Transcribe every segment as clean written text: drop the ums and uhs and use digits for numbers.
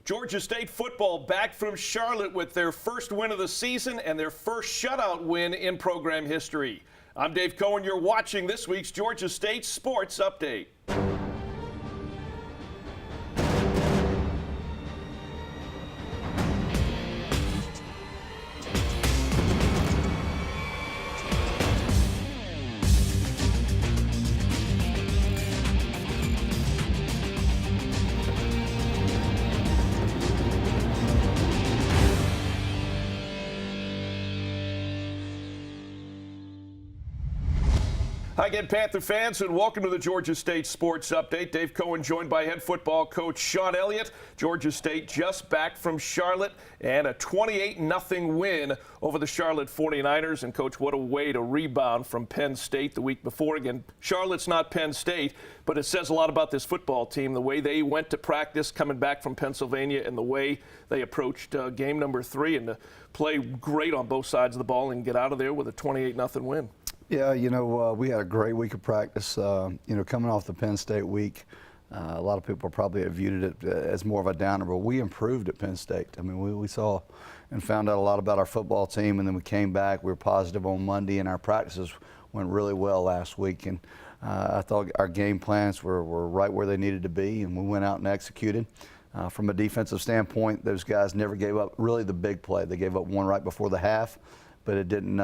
Georgia State football back from Charlotte with their first win of the season and their first shutout win in program history. I'm Dave Cohen. You're watching this week's Georgia State Sports Update. Hi again, Panther fans, and welcome to the Georgia State Sports Update. Dave Cohen joined by head football coach Sean Elliott. Georgia State just back from Charlotte and a 28-0 win over the Charlotte 49ers. And, Coach, what a way to rebound from Penn State the week before. Again, Charlotte's not Penn State, but it says a lot about this football team, the way they went to practice coming back from Pennsylvania and the way they approached game number 3 and to play great on both sides of the ball and get out of there with a 28-0 win. Yeah, we had a great week of practice. Coming off the Penn State week, a lot of people probably have viewed it as more of a downer, but we improved at Penn State. I mean, we saw and found out a lot about our football team, and then we came back. We were positive on Monday, and our practices went really well last week. And I thought our game plans were right where they needed to be, and we went out and executed. From a defensive standpoint, those guys never gave up really the big play. They gave up one right before the half, but it didn't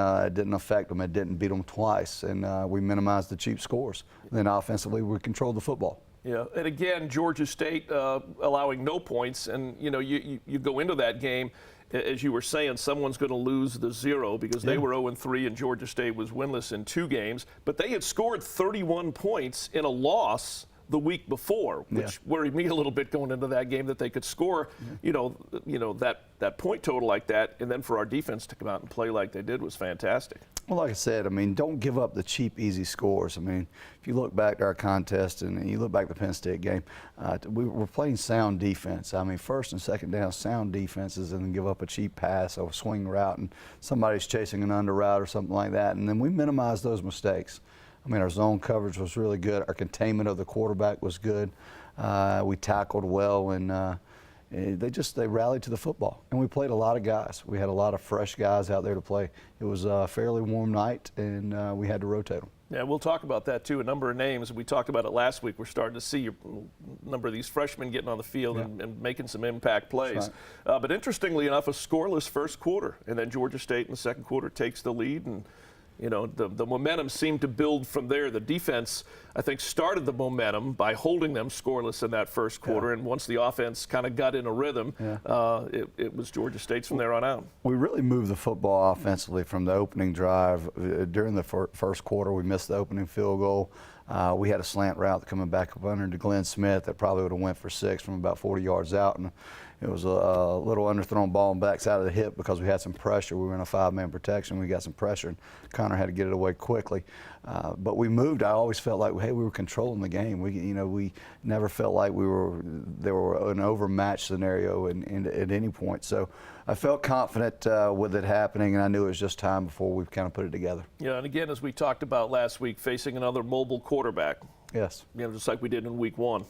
affect them. It didn't beat them twice, and we minimized the cheap scores. And then offensively, we controlled the football. Yeah, and again, Georgia State allowing no points, and you go into that game, as you were saying, someone's going to lose the 0 because they were 0-3 and Georgia State was winless in 2 games, but they had scored 31 points in a loss the week before, which worried me a little bit going into that game, that they could score, that point total like that, and then for our defense to come out and play like they did was fantastic. Well, like I said, don't give up the cheap, easy scores. If you look back to our contest and you look back to the Penn State game, we were playing sound defense. First and second down, sound defenses, and then give up a cheap pass or a swing route, and somebody's chasing an under route or something like that, and then we minimized those mistakes. Our zone coverage was really good. Our containment of the quarterback was good. We tackled well, and they rallied to the football. And we played a lot of guys. We had a lot of fresh guys out there to play. It was a fairly warm night, and we had to rotate them. Yeah, we'll talk about that too. A number of names. We talked about it last week. We're starting to see a number of these freshmen getting on the field and making some impact plays. Right. But interestingly enough, a scoreless first quarter, and then Georgia State in the second quarter takes the lead, and the momentum seemed to build from there. The defense, I think, started the momentum by holding them scoreless in that first quarter, and once the offense kind of got in a rhythm, it was Georgia State's from there on out. We really moved the football offensively from the opening drive. During the first quarter, we missed the opening field goal. We had a slant route coming back up under to Glenn Smith that probably would have went for 6 from about 40 yards out, and it was a little underthrown ball and backs out of the hip because we had some pressure. We were in a 5-man protection. We got some pressure, and Connor had to get it away quickly. But we moved. I always felt like, hey, we were controlling the game. We never felt like there were an overmatched scenario at any point. So I felt confident with it happening, and I knew it was just time before we kind of put it together. Yeah, and again, as we talked about last week, facing another mobile quarterback. Yes. Just like we did in week 1.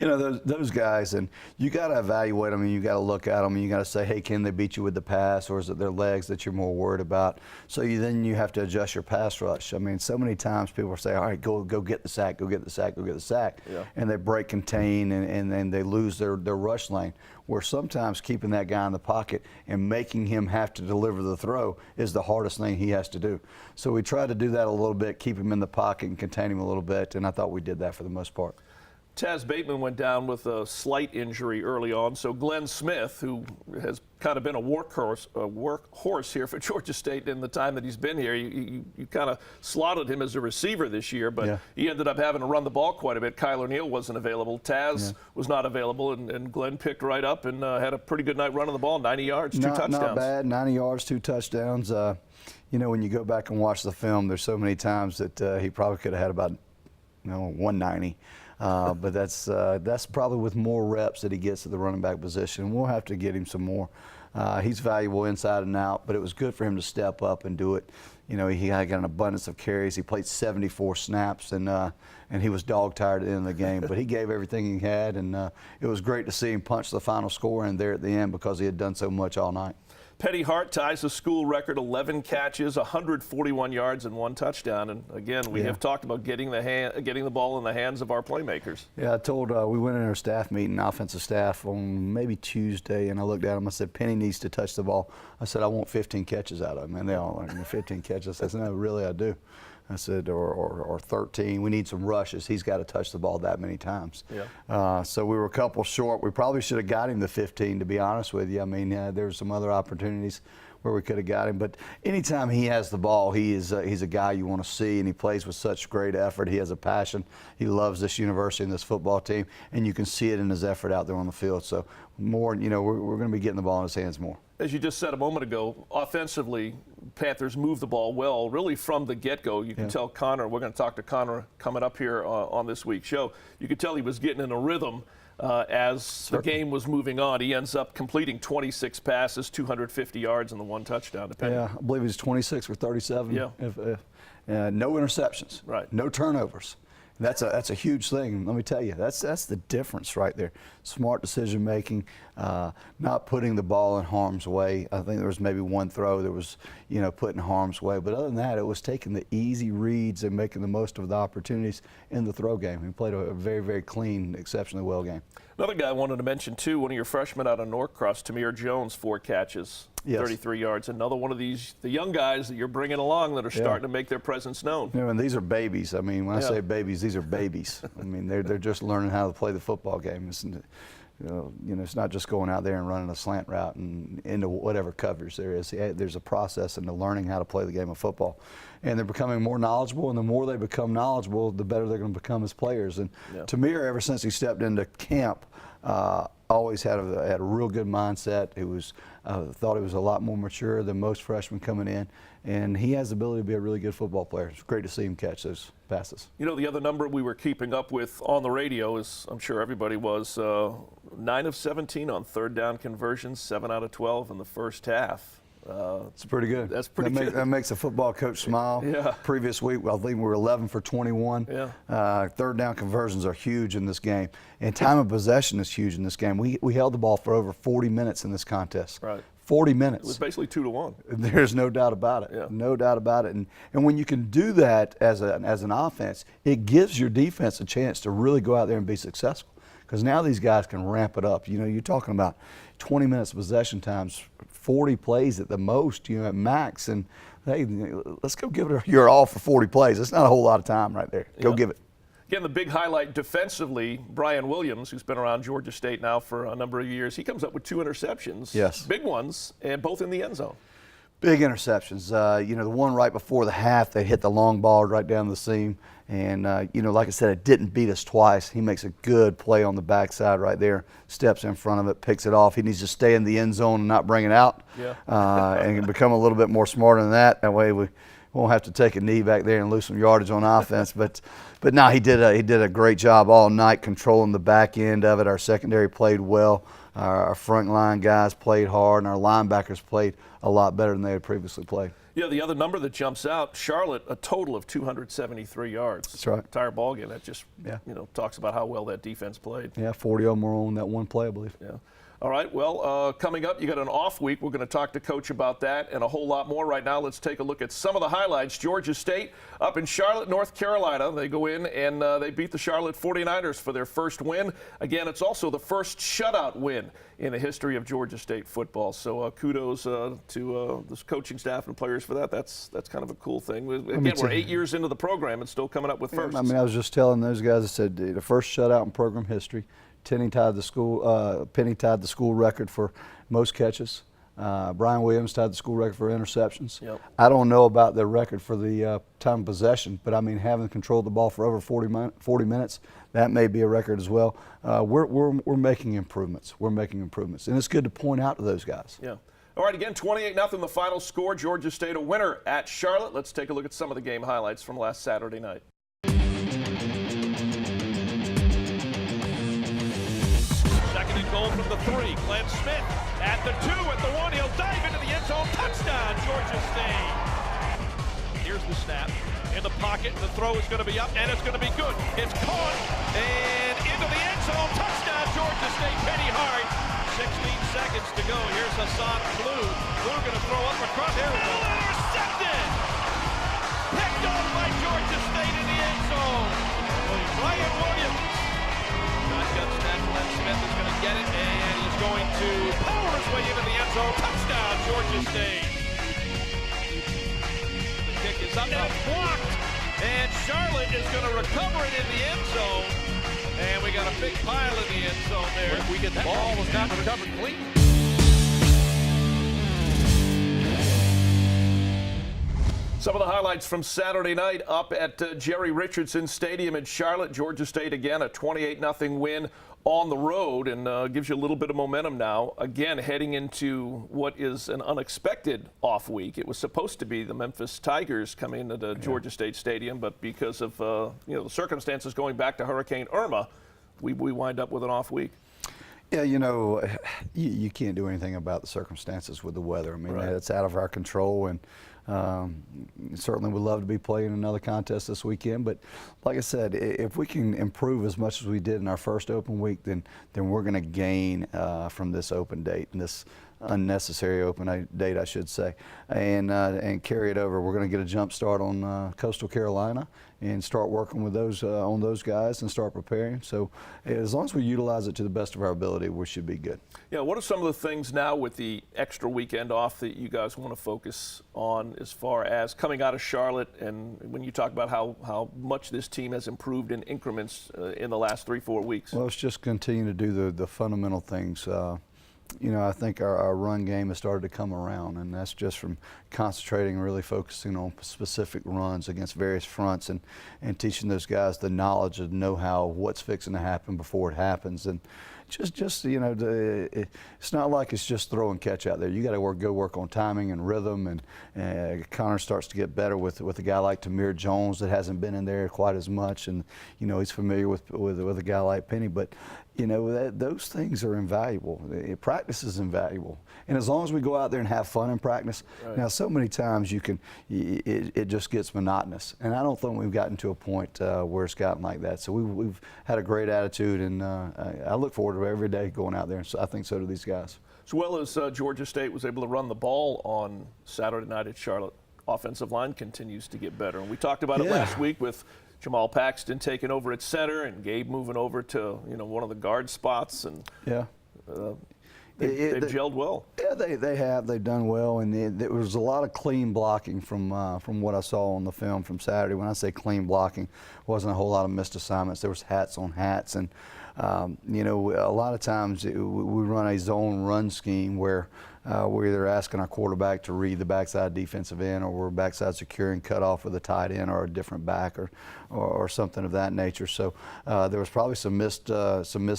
Those guys, and you got to evaluate them, and you got to look at them, and you got to say, hey, can they beat you with the pass, or is it their legs that you're more worried about? So then you have to adjust your pass rush. So many times people say, all right, go get the sack, go get the sack, go get the sack, and they break contain, and then they lose their rush lane. Where sometimes keeping that guy in the pocket and making him have to deliver the throw is the hardest thing he has to do. So we tried to do that a little bit, keep him in the pocket and contain him a little bit, and I thought we did that for the most part. Taz Bateman went down with a slight injury early on, so Glenn Smith, who has kind of been a workhorse here for Georgia State in the time that he's been here, you kind of slotted him as a receiver this year, but he ended up having to run the ball quite a bit. Kyler Neal wasn't available. Taz was not available, and Glenn picked right up and had a pretty good night running the ball, 90 yards, 2 touchdowns. Not bad, 90 yards, 2 touchdowns. When you go back and watch the film, there's so many times that he probably could have had about 190. But that's probably with more reps that he gets at the running back position. We'll have to get him some more. He's valuable inside and out, but it was good for him to step up and do it. You know, he got an abundance of carries. He played 74 snaps, and he was dog-tired at the end of the game. But he gave everything he had, and it was great to see him punch the final score in there at the end because he had done so much all night. Petty Hart ties the school record, 11 catches, 141 yards, and 1 touchdown. And again, we have talked about getting the ball in the hands of our playmakers. Yeah, I told we went in our staff meeting, offensive staff, on maybe Tuesday, and I looked at him. I said, Penny needs to touch the ball. I said, I want 15 catches out of him. And they all like, 15 catches. I said, no, really, I do. I said, or 13. We need some rushes. He's got to touch the ball that many times. Yeah. So we were a couple short. We probably should have got him to 15, to be honest with you. I mean, there's some other opportunities where we could have got him. But anytime he has the ball, he's a guy you want to see, and he plays with such great effort. He has a passion. He loves this university and this football team, and you can see it in his effort out there on the field. So more, you know, we're going to be getting the ball in his hands more. As you just said a moment ago, offensively, Panthers move the ball well, really from the get-go. You can tell Connor, we're going to talk to Connor coming up here on this week's show. You could tell he was getting in a rhythm as the game was moving on. He ends up completing 26 passes, 250 yards, and the 1 touchdown. Yeah, I believe he's 26 for 37. Yeah. No interceptions. Right. No turnovers. That's a huge thing. Let me tell you, that's the difference right there. Smart decision making, not putting the ball in harm's way. I think there was maybe one throw that was, you know, put in harm's way. But other than that, it was taking the easy reads and making the most of the opportunities in the throw game. He played a very, very clean, exceptionally well game. Another guy I wanted to mention too, one of your freshmen out of Norcross, Tamir Jones, 4 catches. Yes. 33 yards. Another one of the young guys that you're bringing along that are starting to make their presence known. You know, and these are babies. I mean, when I say babies, these are babies. I mean, they're just learning how to play the football game. It's, you know, it's not just going out there and running a slant route and into whatever coverage there is. There's a process into learning how to play the game of football. And they're becoming more knowledgeable, and the more they become knowledgeable, the better they're going to become as players. And Tamir, ever since he stepped into camp, always had a real good mindset. He was thought he was a lot more mature than most freshmen coming in, and he has the ability to be a really good football player. It's great to see him catch those passes. You know, the other number we were keeping up with on the radio, is I'm sure everybody was, 9 of 17 on 3rd down conversions, 7 out of 12 in the first half. It's pretty good. That's pretty good. That makes a football coach smile. Yeah. Previous week, I think we were 11 for 21. Yeah. 3rd down conversions are huge in this game. And time of possession is huge in this game. We held the ball for over 40 minutes in this contest. Right. 40 minutes. It was basically 2-1. There's no doubt about it. Yeah. No doubt about it. And when you can do that as an offense, it gives your defense a chance to really go out there and be successful. Because now these guys can ramp it up. You know, you're talking about 20 minutes of possession times, 40 plays at the most, you know, at max. And hey, let's go give it your all for 40 plays. It's not a whole lot of time right there. Go give it. Again, the big highlight defensively, Brian Williams, who's been around Georgia State now for a number of years, he comes up with 2 interceptions. Yes. Big ones, and both in the end zone. Big interceptions. You know, the one right before the half, they hit the long ball right down the seam. And, you know, like I said, it didn't beat us twice. He makes a good play on the backside right there, steps in front of it, picks it off. He needs to stay in the end zone and not bring it out. Yeah. And become a little bit more smarter than that. That way we won't have to take a knee back there and lose some yardage on offense. But no, he did a great job all night controlling the back end of it. Our secondary played well. Our front line guys played hard, and our linebackers played a lot better than they had previously played. Yeah, the other number that jumps out, Charlotte, a total of 273 yards. That's right. Entire ball game. That just you know, talks about how well that defense played. Yeah, 40 of them were on that one play, I believe. Yeah. All right, well, coming up, you got an off week. We're going to talk to Coach about that and a whole lot more. Right now, let's take a look at some of the highlights. Georgia State up in Charlotte, North Carolina. They go in and they beat the Charlotte 49ers for their first win. Again, it's also the first shutout win in the history of Georgia State football. So kudos to the coaching staff and players for that. That's kind of a cool thing. Again, we're 8 years into the program and still coming up with firsts. I mean, I was just telling those guys, I said the first shutout in program history. Penny tied the school record for most catches. Brian Williams tied the school record for interceptions. Yep. I don't know about the record for the time of possession, but I mean, having controlled the ball for over 40 minutes, that may be a record as well. We're making improvements. We're making improvements, and it's good to point out to those guys. Yeah. All right, again, 28-0 the final score. Georgia State a winner at Charlotte. Let's take a look at some of the game highlights from last Saturday night. Goal from the 3. Glenn Smith at the 2, at the 1. He'll dive into the end zone. Touchdown, Georgia State. Here's the snap. In the pocket. The throw is going to be up, and it's going to be good. It's caught, and into the end zone. Touchdown, Georgia State. Penny Hart. 16 seconds to go. Here's Hassan Blue. Blue going to throw up across. There we go. Intercepted. Picked off by Georgia State in the end zone. Ryan Williams. Shotgun snap. Glenn Smith is going to get it, and he's going to power his way into the end zone. Touchdown, Georgia State. The kick is up, and it's blocked. And Charlotte is going to recover it in the end zone. And we got a big pile in the end zone there. We get the ball was not recovered clean. Some of the highlights from Saturday night up at Jerry Richardson Stadium in Charlotte. Georgia State, again, a 28-0 win on the road, and gives you a little bit of momentum now. Again, heading into what is an unexpected off week. It was supposed to be the Memphis Tigers coming into the Georgia State Stadium, but because of the circumstances going back to Hurricane Irma, we wind up with an off week. Yeah, you can't do anything about the circumstances with the weather. I mean, Right. It's out of our control, and certainly would love to be playing another contest this weekend. But like I said, if we can improve as much as we did in our first open week, then we're going to gain from this open date and this unnecessary open date, I should say, and carry it over. We're going to get a jump start on Coastal Carolina and start working with those on those guys and start preparing. So as long as we utilize it to the best of our ability, we should be good. Yeah, what are some of the things now with the extra weekend off that you guys want to focus on as far as coming out of Charlotte, and when you talk about how much this team has improved in increments in the last 3-4 weeks? Well, let's just continue to do the fundamental things. I think our run game has started to come around, and that's just from concentrating and really focusing on specific runs against various fronts and teaching those guys the knowledge and know-how of what's fixing to happen before it happens. And it's not like it's just throw and catch out there. You got to go work on timing and rhythm, and Connor starts to get better with a guy like Tamir Jones that hasn't been in there quite as much, and he's familiar with a guy like Penny. But those things are invaluable. Practice is invaluable, and as long as we go out there and have fun in practice. Right. Now, so many times it just gets monotonous, and I don't think we've gotten to a point where it's gotten like that. So we've had a great attitude, and I look forward to every day going out there, and so I think so do these guys. As well as Georgia State was able to run the ball on Saturday night at Charlotte, offensive line continues to get better, and we talked about it last week with Jamal Paxton taking over at center and Gabe moving over to one of the guard spots, and they've gelled well. Yeah, they have. They've done well, and there was a lot of clean blocking from what I saw on the film from Saturday. When I say clean blocking, wasn't a whole lot of missed assignments. There was hats on hats, and a lot of times we run a zone run scheme where we're either asking our quarterback to read the backside defensive end, or we're backside securing cutoff with a tight end or a different back or something of that nature. So there was probably some missed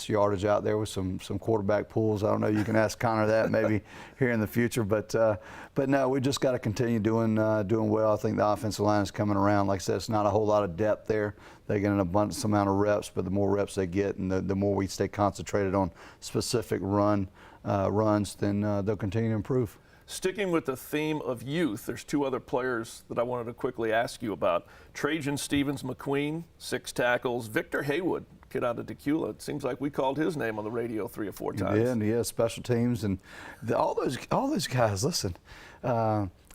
yardage out there with some quarterback pulls. I don't know. You can ask Connor that maybe here in the future. But no, we just got to continue doing well. I think the offensive line is coming around. Like I said, it's not a whole lot of depth there. They get an abundance amount of reps, but the more reps they get, and the more we stay concentrated on specific runs, then they'll continue to improve. Sticking with the theme of youth, there's two other players that I wanted to quickly ask you about. Trajan Stevens-McQueen, 6 tackles. Victor Haywood, kid out of Decula. It seems like we called his name on the radio 3 or 4 times. Yeah, special teams, and all those guys. Listen,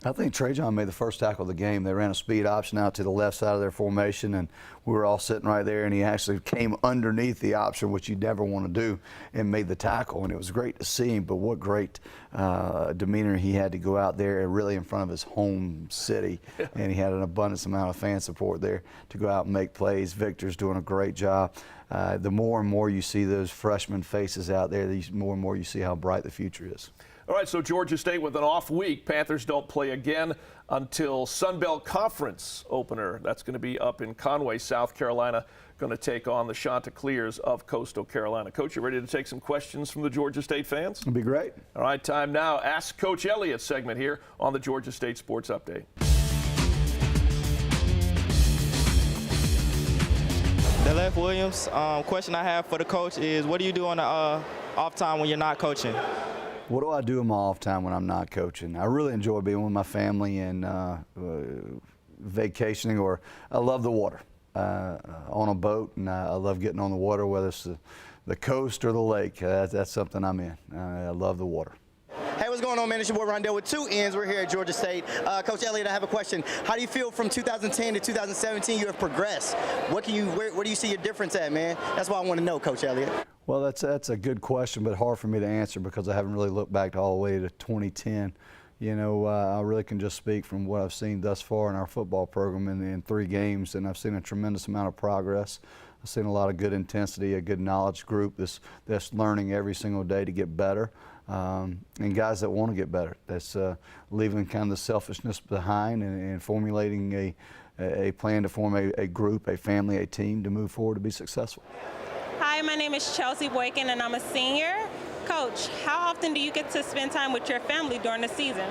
I think Trajan made the first tackle of the game. They ran a speed option out to the left side of their formation, and we were all sitting right there, and he actually came underneath the option, which you never want to do, and made the tackle. And it was great to see him, but what great demeanor he had to go out there and really in front of his home city. And he had an abundance amount of fan support there to go out and make plays. Victor's doing a great job. The more and more you see those freshman faces out there, the more and more you see how bright the future is. All right, so Georgia State with an off week. Panthers don't play again until Sun Belt Conference opener. That's going to be up in Conway, South Carolina, going to take on the Chanticleers of Coastal Carolina. Coach, you ready to take some questions from the Georgia State fans? It'll be great. All right, time now. Ask Coach Elliott segment here on the Georgia State Sports Update. Delef Williams. Question I have for the coach is, what do you do on the off time when you're not coaching? What do I do in my off time when I'm not coaching? I really enjoy being with my family and vacationing, or I love the water. On a boat, and I love getting on the water, whether it's the coast or the lake. That's something I'm in. I love the water. Hey, what's going on, man? It's your boy Rondell with 2 N's. We're here at Georgia State. Coach Elliott, I have a question. How do you feel from 2010 to 2017? You have progressed. Where do you see your difference at, man? That's what I want to know, Coach Elliott. Well, that's a good question, but hard for me to answer because I haven't really looked back all the way to 2010. You know, I really can just speak from what I've seen thus far in our football program in 3 games, and I've seen a tremendous amount of progress. I've seen a lot of good intensity, a good knowledge group that's learning every single day to get better, and guys that want to get better. That's leaving kind of the selfishness behind and formulating a plan to form a group, a family, a team to move forward to be successful. Hi, my name is Chelsea Boykin, and I'm a senior. Coach, how often do you get to spend time with your family during the season?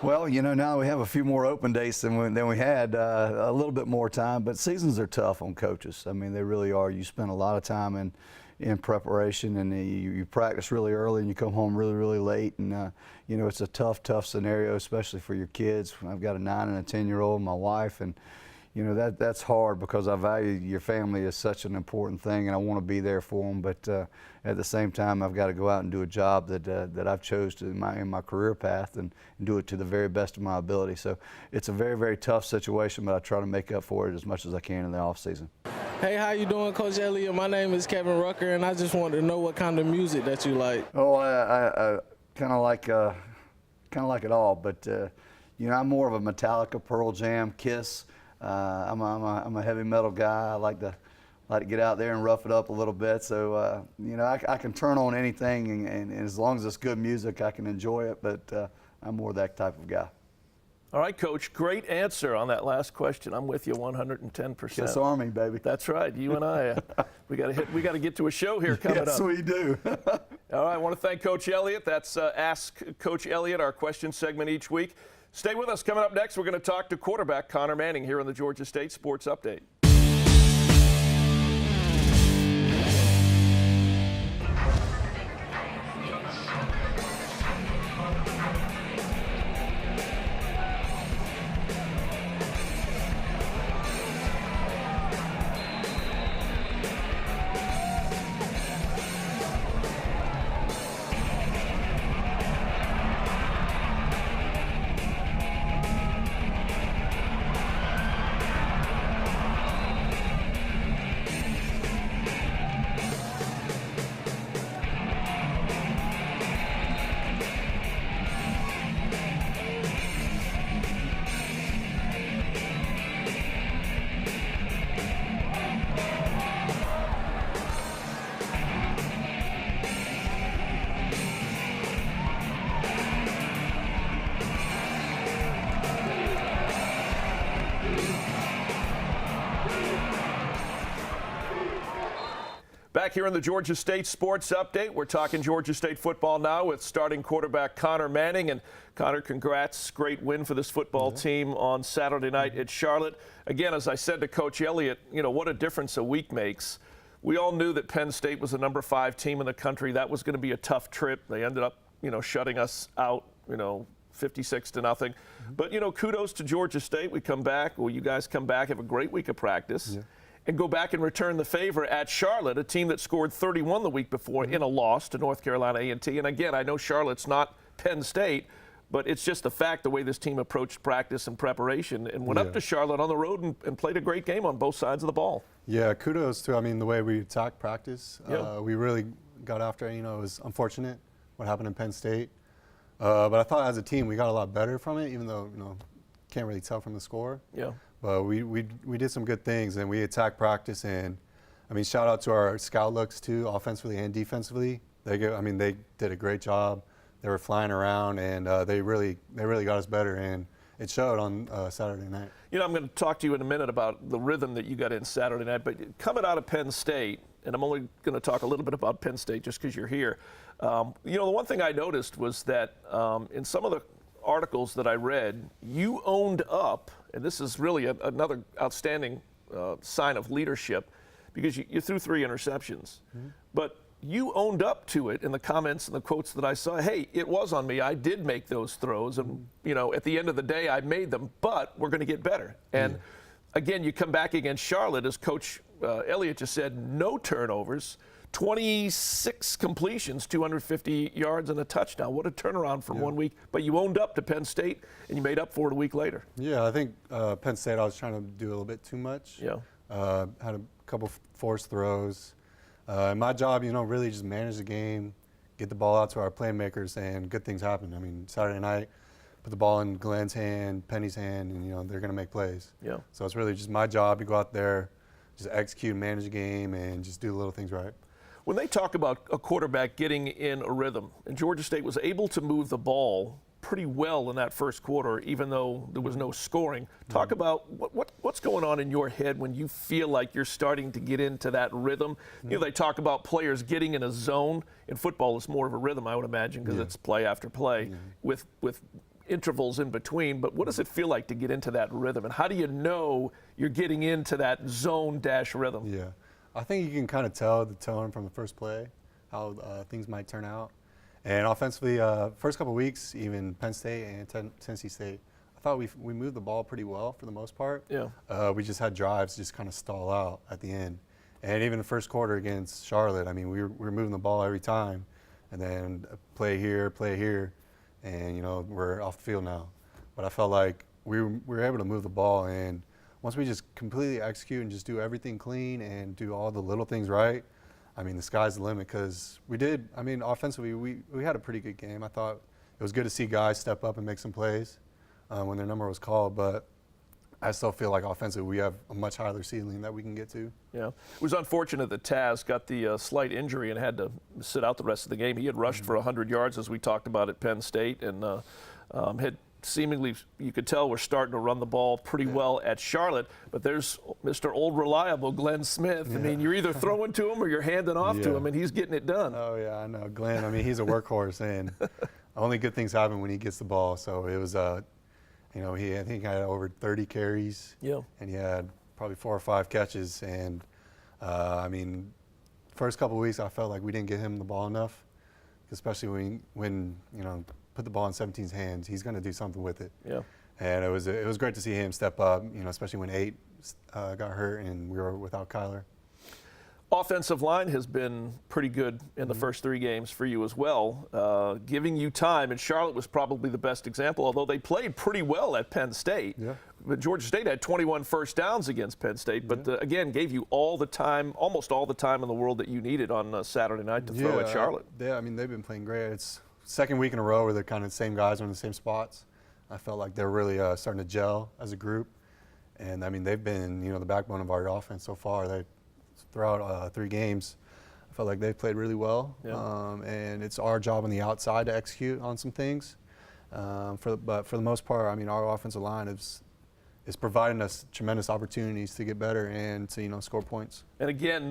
Well, you know, now we have a few more open days than we had, a little bit more time, but seasons are tough on coaches. I mean, they really are. You spend a lot of time in preparation, and you practice really early and you come home really, really late, and you know, it's a tough scenario, especially for your kids. I've got a 9 and a 10-year-old, my wife, and you know, that's hard because I value your family as such an important thing, and I want to be there for them. But at the same time, I've got to go out and do a job that I've chose in my career path and do it to the very best of my ability. So it's a very, very tough situation, but I try to make up for it as much as I can in the off season. Hey, how you doing, Coach Elliott? My name is Kevin Rucker, and I just wanted to know what kind of music that you like. Oh, I kind of like it all, but you know, I'm more of a Metallica, Pearl Jam, Kiss. I'm a heavy metal guy. I like to get out there and rough it up a little bit. So you know, I can turn on anything, and as long as it's good music, I can enjoy it. But I'm more that type of guy. All right, Coach, great answer on that last question. I'm with you 110%. Kiss Army, baby. That's right. You and I, we got to get to a show here coming up. Yes, we do. All right, I want to thank Coach Elliott. That's Ask Coach Elliott, our question segment each week. Stay with us. Coming up next, we're going to talk to quarterback Connor Manning here on the Georgia State Sports Update. Back here in the Georgia State Sports Update, we're talking Georgia State football now with starting quarterback Connor Manning. And Connor, congrats, great win for this football team on Saturday night at Charlotte. Again, as I said to Coach Elliott, you know, what a difference a week makes. We all knew that Penn State was the number 5 team in the country. That was going to be a tough trip. They ended up, you know, shutting us out, you know, 56-0. But, you know, kudos to Georgia State. We come back, well, you guys come back, have a great week of practice. Yeah. And go back and return the favor at Charlotte, a team that scored 31 the week before in a loss to North Carolina A&T. And again, I know Charlotte's not Penn State, but it's just the fact, the way this team approached practice and preparation and went up to Charlotte on the road and played a great game on both sides of the ball. Yeah, kudos to, I mean, the way we attacked practice. We really got after it. You know, it was unfortunate what happened in Penn State. But I thought as a team we got a lot better from it, even though, you know, can't really tell from the score. Yeah. But we did some good things, and we attacked practice. And I mean, shout out to our scout looks too, offensively and defensively. They did a great job. They were flying around, and they really got us better, and it showed on Saturday night. You know, I'm going to talk to you in a minute about the rhythm that you got in Saturday night. But coming out of Penn State, and I'm only going to talk a little bit about Penn State just because you're here. You know, the one thing I noticed was that in some of the articles that I read, you owned up. And this is really another outstanding sign of leadership because you threw 3 interceptions. Mm-hmm. But you owned up to it in the comments and the quotes that I saw. Hey, it was on me. I did make those throws, and at the end of the day, I made them. But we're going to get better. And again, you come back against Charlotte, as Coach Elliott just said, no turnovers, 26 completions, 250 yards, and a touchdown. What a turnaround from 1 week. But you owned up to Penn State, and you made up for it a week later. Yeah, I think Penn State, I was trying to do a little bit too much. Yeah. Had a couple forced throws. And my job, really just manage the game, get the ball out to our playmakers, and good things happen. I mean, Saturday night, put the ball in Glenn's hand, Penny's hand, and, they're going to make plays. Yeah. So it's really just my job to go out there, just execute, manage the game, and just do the little things right. When they talk about a quarterback getting in a rhythm, and Georgia State was able to move the ball pretty well in that first quarter, even though there was no scoring. Talk about what's going on in your head when you feel like you're starting to get into that rhythm. They talk about players getting in a zone. In football, it's more of a rhythm, I would imagine, because it's play after play with intervals in between. But what does it feel like to get into that rhythm, and how do you know you're getting into that zone-rhythm? Yeah, I think you can kind of tell the tone from the first play, how things might turn out. And offensively, first couple of weeks, even Penn State and Tennessee State, I thought we moved the ball pretty well for the most part. Yeah. We just had drives just kind of stall out at the end. And even the first quarter against Charlotte, I mean, we were moving the ball every time. And then play here, and, we're off the field now. But I felt like we were able to move the ball. And once we just completely execute and just do everything clean and do all the little things right, I mean, the sky's the limit, because offensively, we had a pretty good game. I thought it was good to see guys step up and make some plays when their number was called, but I still feel like offensively we have a much higher ceiling that we can get to. Yeah. It was unfortunate that Taz got the slight injury and had to sit out the rest of the game. He had rushed for 100 yards, as we talked about at Penn State, and had seemingly, you could tell, we're starting to run the ball pretty well at Charlotte, but there's Mr. Old Reliable, Glenn Smith. I mean, you're either throwing to him or you're handing off to him, and he's getting it done. Oh, yeah, I know. Glenn, I mean, he's a workhorse, and only good things happen when he gets the ball. So it was, I think he had over 30 carries, and he had probably 4 or 5 catches. And, first couple of weeks, I felt like we didn't get him the ball enough, especially when put the ball in 17's hands, he's going to do something with it. Yeah. And it was great to see him step up, especially when 8 got hurt and we were without Kyler. Offensive line has been pretty good in the first 3 games for you as well, giving you time. And Charlotte was probably the best example, although they played pretty well at Penn State. Yeah. But Georgia State had 21 first downs against Penn State, but again, gave you all the time, almost all the time in the world that you needed on Saturday night to throw at Charlotte. They've been playing great. It's second week in a row where they're kind of the same guys are in the same spots. I felt like they're really starting to gel as a group. And, they've been, the backbone of our offense so far. Throughout 3 games, I felt like they've played really well. Yeah. And it's our job on the outside to execute on some things. But for the most part, our offensive line is providing us tremendous opportunities to get better and to, score points. And again,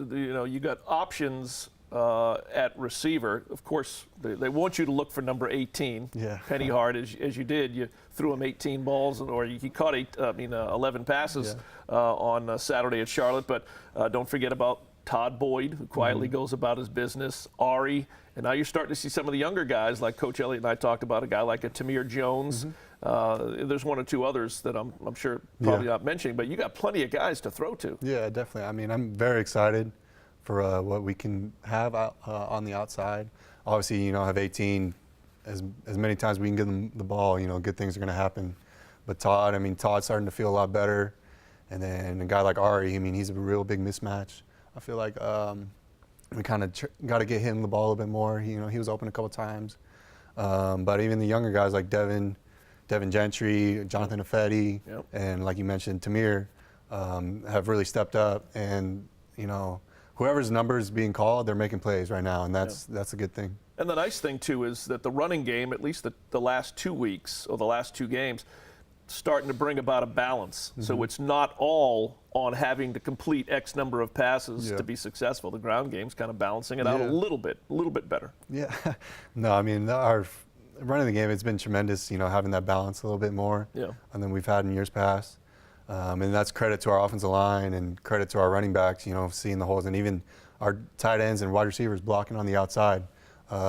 you got options at receiver. Of course, they want you to look for number 18. Yeah. Penny Hart, as you did. You threw him 18 balls, or he caught 11 passes on Saturday at Charlotte. But don't forget about Todd Boyd, who quietly goes about his business, Ari, and now you're starting to see some of the younger guys, like Coach Elliott and I talked about, a guy like a Tamir Jones. There's 1 or 2 others that I'm sure probably not mentioning, but you got plenty of guys to throw to. Yeah, definitely. I'm very excited for what we can have on the outside. Obviously, have 18 as many times we can give them the ball, good things are going to happen. But Todd's starting to feel a lot better. And then a guy like Ari, he's a real big mismatch. I feel like we kind of got to get him the ball a little bit more. He was open a couple times. But even the younger guys like Devin Gentry, Jonathan Affetti, and like you mentioned, Tamir, have really stepped up. And, whoever's number is being called, they're making plays right now, and that's a good thing. And the nice thing, too, is that the running game, at least the last 2 weeks or the last 2 games, starting to bring about a balance. So it's not all on having to complete X number of passes to be successful. The ground game's kind of balancing it out a little bit better. Yeah. No, our running the game, it's been tremendous, having that balance a little bit more than we've had in years past. And that's credit to our offensive line and credit to our running backs, seeing the holes. And even our tight ends and wide receivers blocking on the outside.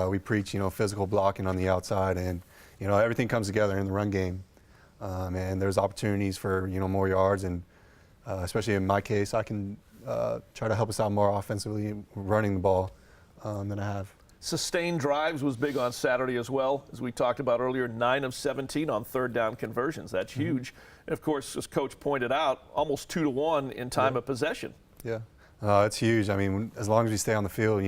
We preach, physical blocking on the outside, and everything comes together in the run game. And there's opportunities for more yards, and especially in my case, I can try to help us out more offensively running the ball than I have. Sustained drives was big on Saturday as well. As we talked about earlier, 9 of 17 on third down conversions. That's huge. And of course, as Coach pointed out, almost 2-to-1 in time of possession. Yeah, it's huge. I mean, as long as we stay on the field,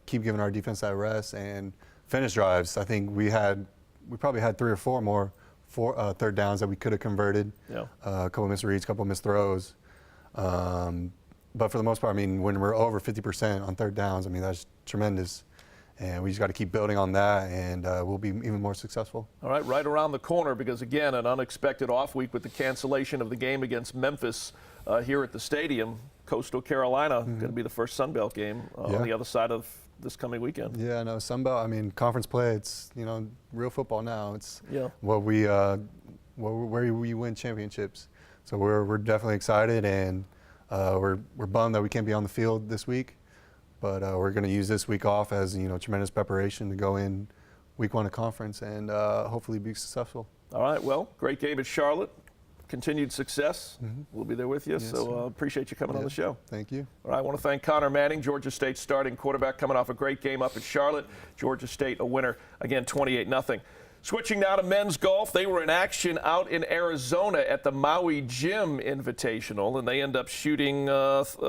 keep giving our defense that rest and finish drives. I think we probably had 3 or 4 more third downs that we could have converted. Yeah. A couple missed reads, a couple missed throws. But for the most part, I mean, when we're over 50% on third downs, I mean, that's tremendous. And we just got to keep building on that, and we'll be even more successful. All right around the corner, because again, an unexpected off week with the cancellation of the game against Memphis here at the stadium. Coastal Carolina going to be the first Sun Belt game on the other side of this coming weekend. Yeah, no, Sun Belt, I mean, conference play, it's, real football now. It's what where we win championships. So we're definitely excited, and we're bummed that we can't be on the field this week. But we're going to use this week off as tremendous preparation to go in week 1 of conference and hopefully be successful. All right. Well, great game at Charlotte. Continued success. We'll be there with you. Yes, So appreciate you coming on the show. Thank you. All right. I want to thank Connor Manning, Georgia State starting quarterback, coming off a great game up at Charlotte. Georgia State a winner again, 28-0. Switching now to men's golf, they were in action out in Arizona at the Maui Gym Invitational, and they end up shooting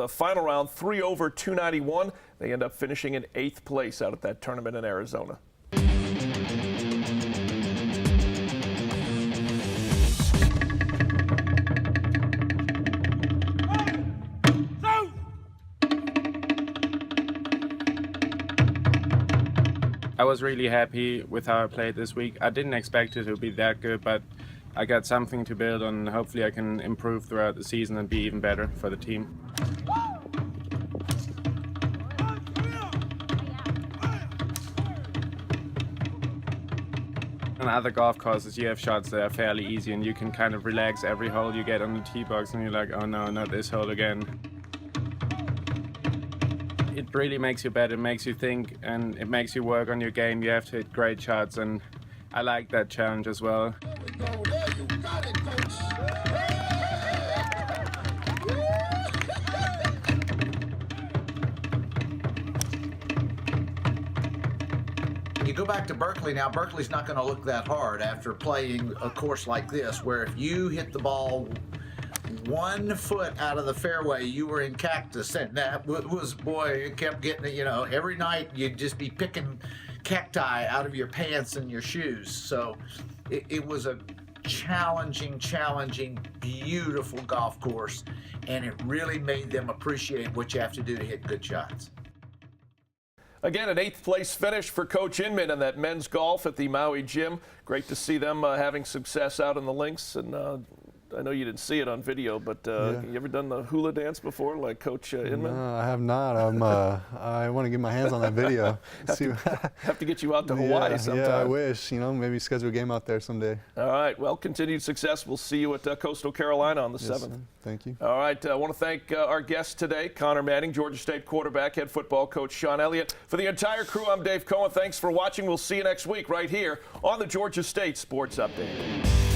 final round 3 over 291. They end up finishing in 8th place out at that tournament in Arizona. I was really happy with how I played this week. I didn't expect it to be that good, but I got something to build on. Hopefully I can improve throughout the season and be even better for the team. On other golf courses, you have shots that are fairly easy and you can kind of relax every hole you get on the tee box and you're like, oh no, not this hole again. It really makes you better, it makes you think, and it makes you work on your game. You have to hit great shots, and I like that challenge as well. You go back to Berkeley now, Berkeley's not going to look that hard after playing a course like this, where if you hit the ball 1 foot out of the fairway, you were in cactus, and that was, boy, it kept getting, every night you'd just be picking cacti out of your pants and your shoes. So it was a challenging, beautiful golf course, and it really made them appreciate what you have to do to hit good shots. Again, an 8th place finish for Coach Inman in that men's golf at the Maui Gym. Great to see them having success out in the links, and I know you didn't see it on video, but you ever done the hula dance before, like Coach Inman? No, I have not. I want to get my hands on that video. have to get you out to Hawaii sometime. Yeah, I wish. Maybe schedule a game out there someday. All right. Well, continued success. We'll see you at Coastal Carolina on the 7th. Sir. Thank you. All right. I want to thank our guest today, Connor Manning, Georgia State quarterback, head football coach Sean Elliott. For the entire crew, I'm Dave Cohen. Thanks for watching. We'll see you next week right here on the Georgia State Sports Update.